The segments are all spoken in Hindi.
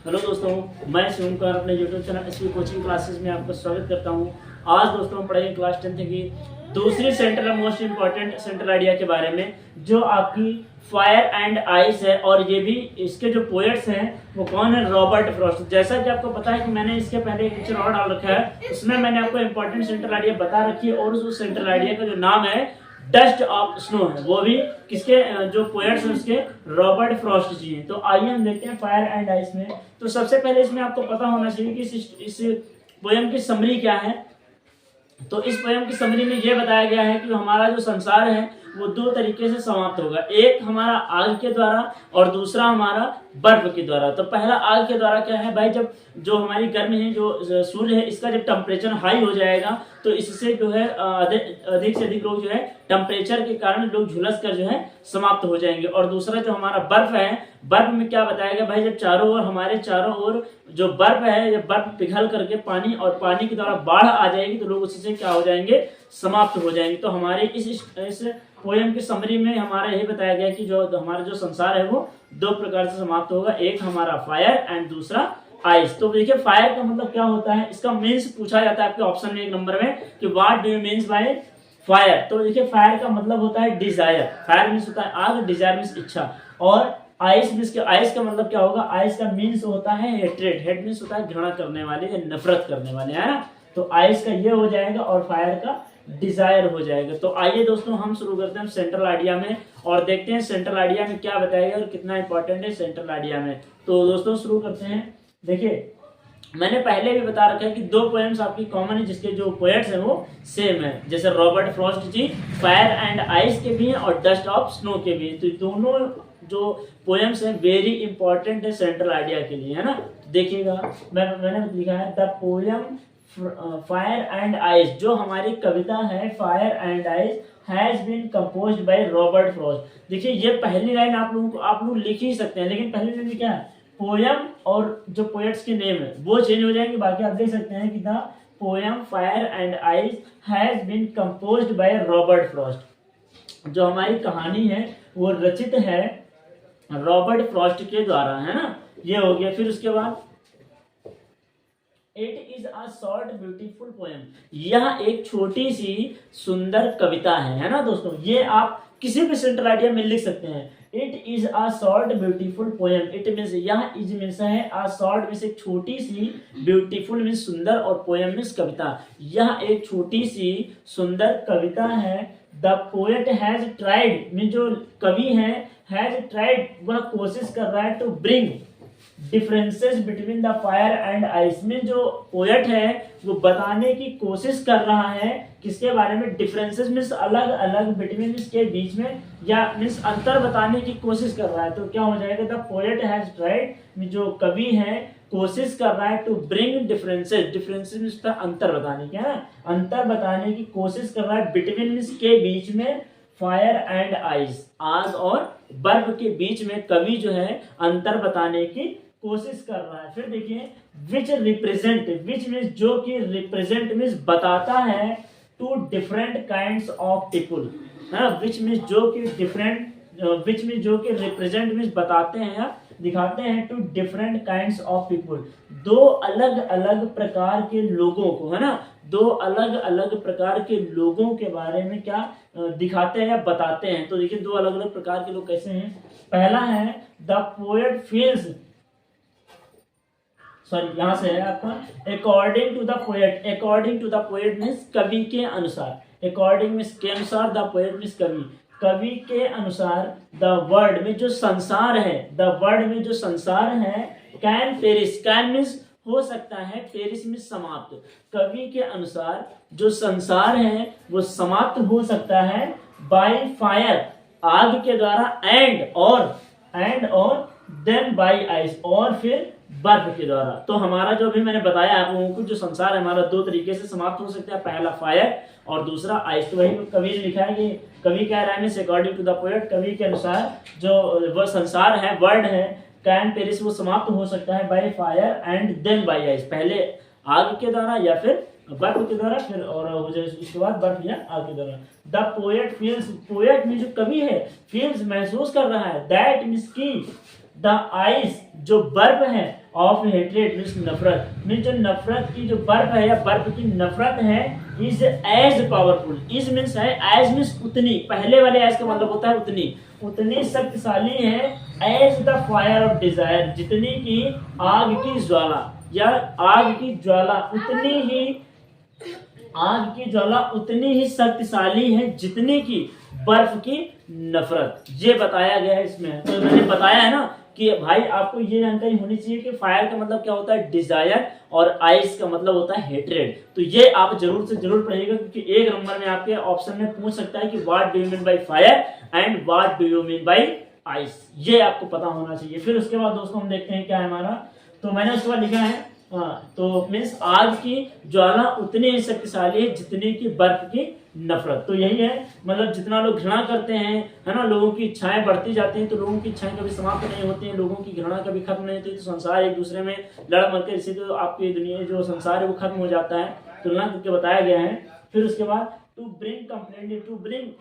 हेलो दोस्तों, मैं शिवम कुमार अपने YouTube channel SP coaching classes में आपका स्वागत करता हूं। आज दोस्तों हम पढ़ेंगे क्लास 10th की दूसरी central most important central idea के बारे में, जो आपकी फायर एंड आइस है। और ये भी इसके जो पोएट्स हैं वो कौन है? Robert Frost. जैसा कि आपको पता है कि मैंने इसके पहले एक लेक्चर और डाल रखा है, उसमें मैंने आपको इंपॉर्टेंट सेंट्रल आइडिया बता रखी है और उस सेंट्रल आइडिया का जो नाम है डस्ट ऑफ स्नो है, वो भी किसके जो पोएट्स हैं उसके रॉबर्ट फ्रॉस्ट जी हैं। तो आइए हम देखते हैं फायर एंड आइस में। तो सबसे पहले इसमें आपको पता होना चाहिए कि इस पोएम की समरी क्या है। तो इस पोएम की समरी में यह बताया गया है कि हमारा जो संसार है वो दो तरीके से समाप्त होगा, एक हमारा आग के द्वारा और दूसरा हमारा बर्फ के द्वारा। तो पहला आग के द्वारा क्या है भाई, जब जो हमारी गर्मी है, जो सूर्य है, इसका जब टेम्परेचर हाई हो जाएगा तो इससे जो है अधिक से अधिक लोग जो है टेम्परेचर के कारण लोग झुलस कर जो है समाप्त हो जाएंगे। और दूसरा जो हमारा बर्फ है, बर्फ में क्या बताया गया भाई, जब चारों ओर हमारे चारों ओर जो बर्फ है, जब बर्फ पिघल करके पानी और पानी के द्वारा बाढ़ आ जाएगी तो लोग उसी से क्या हो जाएंगे, समाप्त हो जाएंगे। तो हमारे इस पोएम की समरी में हमारा यही बताया गया कि जो हमारा जो संसार है वो दो प्रकार से समाप्त होगा, एक हमारा फायर एंड दूसरा आइस। तो देखिए फायर का मतलब क्या होता है, इसका मीन्स पूछा जाता है आपके ऑप्शन में एक नंबर में कि what do you means by fire. तो देखिए फायर का मतलब होता है डिजायर, फायर मीन्स होता है आग, डिजायर मीन्स इच्छा। और आइस का मतलब क्या होगा, आइस का मीन्स होता है हेट्रेड, हेट मीन्स होता है घृणा करने वाले या नफरत करने वाले, है ना। तो आइस का ये हो जाएगा और फायर का डिजायर हो जाएगा। तो आइए दोस्तों हम शुरू करते हैं सेंट्रल आइडिया में और देखते हैं सेंट्रल आइडिया में क्या बताएगा और कितना इंपॉर्टेंट है सेंट्रल आइडिया में। तो दोस्तों शुरू करते हैं। देखिए मैंने पहले भी बता रखा है कि दो पोएम्स आपकी कॉमन है जिसके जो पोएट्स हैं वो सेम है, जैसे Robert Frost ji fire and ice के भी हैं और डस्ट ऑफ स्नो के भी हैं। तो दोनों जो पोएम्स हैं वेरी इंपॉर्टेंट है सेंट्रल आइडिया के लिए, है ना। देखिएगा मैंने लिखा है the poem fire and ice, जो हमारी कविता है fire and ice has been composed by Robert Frost. देखिए ये पहली लाइन आप लोग लिख ही सकते हैं, लेकिन पहली लाइन में क्या है, पोयम और जो पोएट्स के नेम है वो चेंज हो जाएंगे। बाकी आप देख सकते हैं कि the poem fire and ice has been composed by Robert Frost. जो हमारी कहानी है वो रचित है रॉबर्ट फ्रॉस्ट के द्वारा, है ना। ये हो गया। फिर उसके बाद it is a short beautiful poem, यह एक छोटी सी सुंदर कविता है ना दोस्तों। ये आप किसी भी सेंट्रल आइडिया में लिख सकते हैं। It is a short beautiful poem, it means यह इज मीन्स है अ शॉर्ट मीन्स एक छोटी सी, ब्यूटीफुल मीन्स सुंदर और पोएम मीन्स कविता। यह एक छोटी सी सुंदर कविता है। The poet has tried means जो कवि है, हैज ट्राइड वह कोशिश कर रहा है to bring differences between the fire and ice में जो पोएट है वो बताने की कोशिश कर रहा है किसके बारे में, डिफरेंसेस मीन्स अलग अलग, बिटवीन के बीच में, या मीन्स अंतर बताने की कोशिश कर रहा है। तो क्या हो जाएगा, द पोएट हैज ट्राइड, जो कवि है कोशिश कर रहा है to bring differences, differences means अंतर बताने की, है ना, अंतर बताने की कोशिश कर रहा है बिटवीन मीन्स के बीच में, फायर एंड आइस आग और बर्फ के बीच में कवि जो है अंतर बताने की कोशिश कर रहा है। फिर देखिए विच रिप्रेजेंट, विच मीन्स जो कि, रिप्रेजेंट मीन्स बताता है, two different kinds of people, है, विच मीन्स जो कि डिफरेंट, विच मीन्स जो कि रिप्रेजेंट मीन्स बताते हैं या दिखाते हैं, two different kinds of people, दो अलग अलग प्रकार के लोगों को, है ना, दो अलग अलग प्रकार के लोगों के बारे में क्या दिखाते हैं या बताते हैं। तो देखिए दो अलग अलग प्रकार के लोग कैसे हैं। पहला है द पोएट फील्स, सॉरी यहाँ से है आपका according to the poet, according to the poet means कवि के अनुसार, अकॉर्डिंग मीन्स के अनुसार, द पोएट मीन्स कवि, कवि के अनुसार, द वर्ल्ड में जो संसार है, द वर्ल्ड में जो संसार है, कैन पेरिस, कैन मीन्स हो सकता है, पेरिस में समाप्त, कवि के अनुसार जो संसार है वो समाप्त हो सकता है बाय फायर आग के द्वारा, एंड और देन बाय आइस और फिर बर्फ के द्वारा। तो हमारा जो अभी मैंने बताया आप लोगों को, जो संसार है हमारा दो तरीके से समाप्त हो सकता है, पहला फायर और दूसरा आइस। तो वही कवि ने लिखा है कि कवि कह रहा है अकॉर्डिंग टू द पोएट, कवि के अनुसार जो वह संसार है, वर्ल्ड है, कैन पेरिस वो समाप्त हो सकता है by fire and then by ice, पहले आग के द्वारा या फिर बर्फ के द्वारा, फिर और हो जाए उसके बाद बर्फ या आग के द्वारा। द पोएट फील्स, पोएट में जो कवि है फील्स महसूस कर रहा है, दैट मीन्स की द आइस जो बर्फ है ऑफ हेट्रेड मीन्स नफरत, मीन्स जो नफरत की जो बर्फ है या बर्फ की नफरत है is as powerful, is means है एज मीन्स उतनी, पहले वाले एज का मतलब होता है उतनी, उतनी शक्तिशाली है as the fire of desire, जितनी की आग की ज्वाला या आग की ज्वाला उतनी ही, आग की ज्वाला उतनी ही शक्तिशाली है जितनी की बर्फ की नफरत, ये बताया गया है इसमें। तो मैंने बताया है ना कि भाई आपको ये जानकारी होनी चाहिए कि फायर का मतलब क्या होता है डिजायर और आइस का मतलब होता है हेट्रेड। तो ये आप जरूर से जरूर पढ़िएगा क्योंकि एक नंबर में आपके ऑप्शन में पूछ सकता है कि what do you mean by fire and what do you mean by ice, ये आपको पता होना चाहिए। फिर उसके बाद दोस्तों हम देखते हैं क्या है हमारा, तो मैंने उसके बाद लिखा है तो मीन्स आग की ज्वाला उतनी ही शक्तिशाली है जितनी की बर्फ की नफरत। तो यही है, मतलब जितना लोग घृणा करते हैं है ना, लोगों की इच्छाएं बढ़ती जाती हैं, तो लोगों की इच्छाएं कभी समाप्त नहीं होती हैं, लोगों की घृणा कभी खत्म नहीं होती, तो संसार एक दूसरे में लड़ मर के इसी तो आपकी दुनिया जो संसार है वो खत्म हो जाता है, तुलना करके बताया गया है। फिर उसके बाद to bring complaint,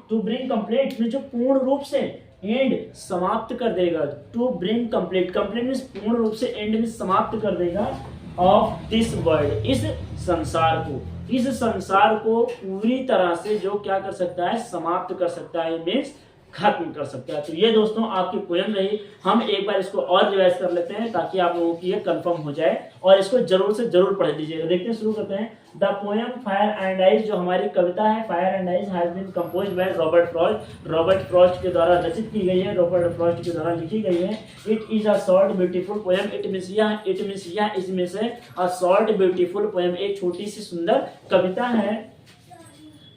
to bring complaint में जो पूर्ण रूप से एंड समाप्त कर देगा, to bring complete, complete means पूर्ण रूप से, एंड में समाप्त कर देगा ऑफ दिस वर्ल्ड, इस संसार को, इस संसार को पूरी तरह से जो क्या कर सकता है समाप्त कर सकता है, मीन्स खत्म कर सकता है। तो ये दोस्तों आपकी पोएम रही, हम एक बार इसको और रिवाइज कर लेते हैं ताकि आप लोगों की ये कंफर्म हो जाए और इसको जरूर से जरूर पढ़ लीजिएगा। देखते हैं, शुरू करते हैं। The poem fire and ice, जो हमारी कविता है fire and ice has been composed by Robert Frost, Robert Frost के द्वारा रचित की गई है, रॉबर्ट फ्रॉस्ट के द्वारा लिखी गई है। It is a short beautiful poem, it means यह इसमें से अ शॉर्ट ब्यूटीफुल पोएम, एक छोटी सी सुंदर कविता है।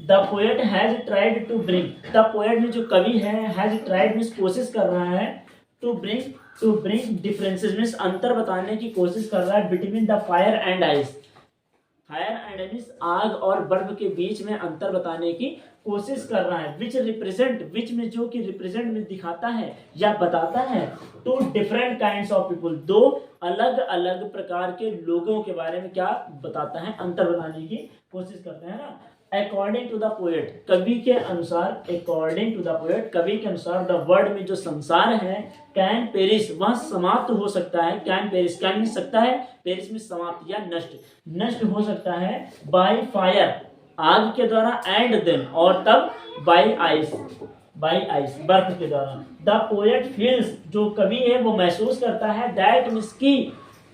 The poet has tried to bring, the poet में जो कवि है हैज ट्राइड मीन्स कोशिश कर रहा है, टू ब्रिंग डिफरेंसेस मीन्स अंतर बताने की कोशिश कर रहा है, between the fire and ice, fire and means आग और बर्फ के बीच में अंतर बताने की कोशिश कर रहा है। विच रिप्रेजेंट, विच में जो कि रिप्रेजेंट में दिखाता है या बताता है, two different kinds of people, दो अलग अलग प्रकार के लोगों के बारे में क्या बताता है, अंतर बताने की कोशिश करते हैं ना। अकॉर्डिंग टू द पोएट, कवि के अनुसार, अकॉर्डिंग टू द पोएट, कवि के अनुसार द वर्ल्ड में जो संसार है कैन पेरिस, वह समाप्त हो सकता है, कैन पेरिस, कैन मिल सकता है, पेरिस में समाप्त या नष्ट, नष्ट हो सकता है बाय फायर, आग के द्वारा, एंड देन और तब बाय आइस, बाय आइस बर्फ के द्वारा। द पोएट फील्स, जो कवि है वो महसूस करता है, दैट मींस की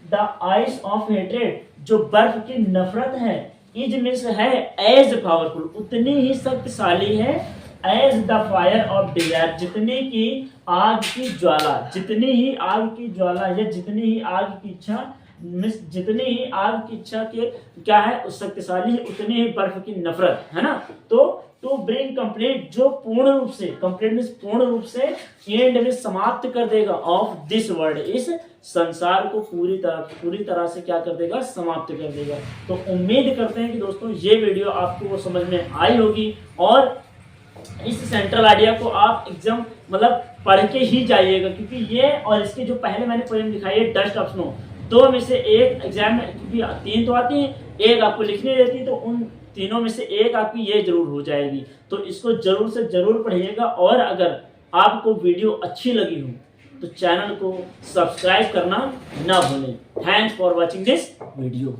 द आइस ऑफ हेट्रेड, जो बर्फ की नफरत है, इज मीन्स है एज पावरफुल, उतनी ही शक्तिशाली है, as the fire of desire, जितनी की आग की ज्वाला, जितनी ही आग की ज्वाला या जितनी ही आग की इच्छा, जितनी ही आग की इच्छा के क्या है उस शक्तिशाली है, उतनी ही बर्फ की नफरत है ना। तो टू ब्रिंग कंप्लीट, जो पूर्ण रूप से, कंप्लीट मींस पूर्ण रूप से, एंड में समाप्त कर देगा ऑफ दिस वर्ल्ड, इस संसार को पूरी तरह से क्या कर देगा, समाप्त कर देगा। तो उम्मीद करते हैं कि दोस्तों ये वीडियो आपको समझ में आई होगी और इस सेंट्रल आइडिया को आप एग्जाम मतलब पढ़ के ही जाइएगा, क्योंकि ये और इसके जो पहले मैंने पोएम दिखाई है डस्ट ऑफ स्नो, दो में से एक एग्जाम में, क्योंकि तीन तो आती है, एक आपको लिखने देती है, तो उन तीनों में से एक आपकी ये जरूर हो जाएगी। तो इसको जरूर से जरूर पढ़िएगा और अगर आपको वीडियो अच्छी लगी हो तो चैनल को सब्सक्राइब करना ना भूलें। Thanks for watching this video.